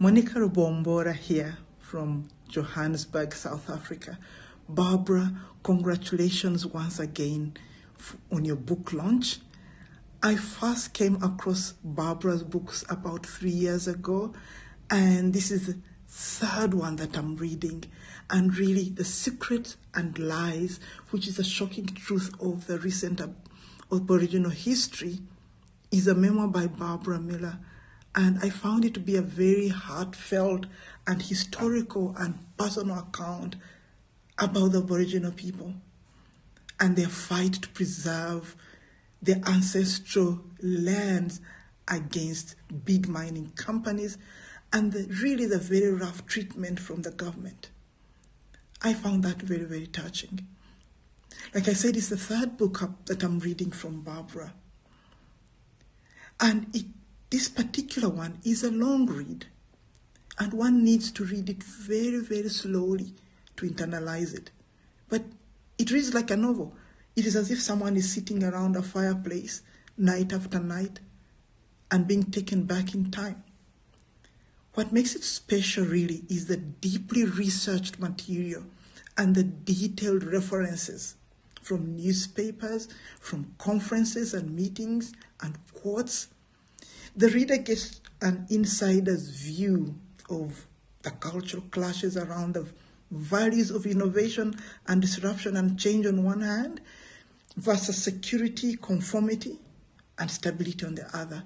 Monica Rubombora here from Johannesburg, South Africa. Barbara, congratulations once again on your book launch. I first came across Barbara's books about 3 years ago, and this is the third one that I'm reading. And really, The Secret and Lies, which is a shocking truth of the recent Aboriginal history, is a memoir by Barbara Miller. And I found it to be a very heartfelt and historical and personal account about the Aboriginal people and their fight to preserve their ancestral lands against big mining companies and really the very rough treatment from the government. I found that very, very touching. Like I said, it's the third book that I'm reading from Barbara. And this particular one is a long read, and one needs to read it very, very slowly to internalize it. But it reads like a novel. It is as if someone is sitting around a fireplace night after night and being taken back in time. What makes it special really is the deeply researched material and the detailed references from newspapers, from conferences and meetings and quotes. The reader gets an insider's view of the cultural clashes around the values of innovation and disruption and change on one hand versus security, conformity, and stability on the other.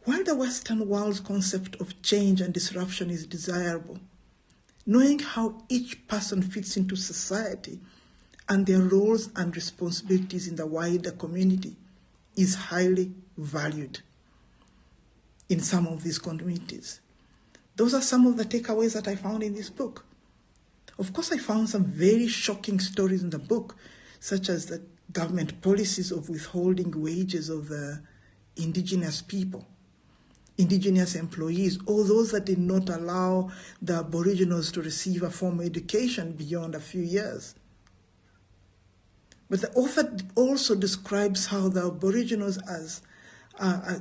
While the Western world's concept of change and disruption is desirable, knowing how each person fits into society and their roles and responsibilities in the wider community is highly valued in some of these communities. Those are some of the takeaways that I found in this book. Of course, I found some very shocking stories in the book, such as the government policies of withholding wages of the indigenous people, indigenous employees, or those that did not allow the Aboriginals to receive a formal education beyond a few years. But the author also describes how the Aboriginals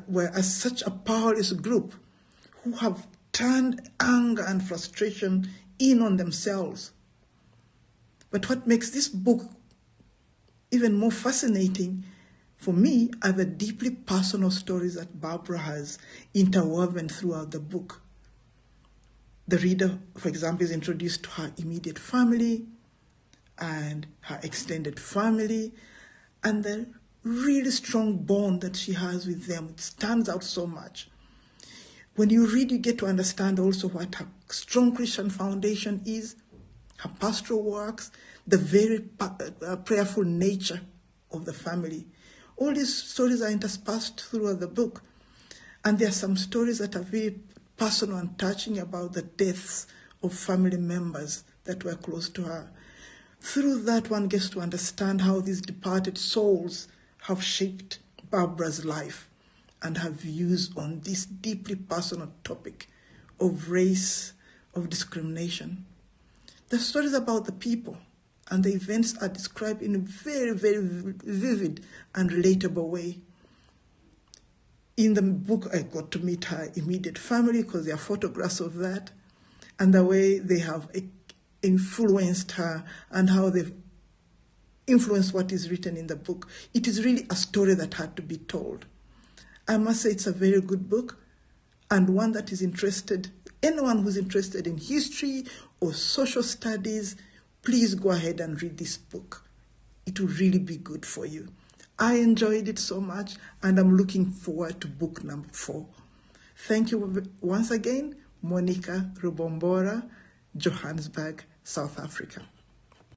were as such a powerless group who have turned anger and frustration in on themselves. But what makes this book even more fascinating for me are the deeply personal stories that Barbara has interwoven throughout the book. The reader, for example, is introduced to her immediate family and her extended family and the really strong bond that she has with them. It stands out so much. When you read, you get to understand also what her strong Christian foundation is, her pastoral works, the very prayerful nature of the family. All these stories are interspersed throughout the book. And there are some stories that are very personal and touching about the deaths of family members that were close to her. Through that, one gets to understand how these departed souls have shaped Barbara's life and her views on this deeply personal topic of race, of discrimination. The stories about the people and the events are described in a very, very vivid and relatable way. In the book, I got to meet her immediate family because there are photographs of that, and the way they have influenced her and how they've influenced what is written in the book. It is really a story that had to be told. I must say it's a very good book and one that is anyone who's interested in history or social studies, please go ahead and read this book. It will really be good for you. I enjoyed it so much and I'm looking forward to book number 4. Thank you once again, Monica Rubombora, Johannesburg, South Africa.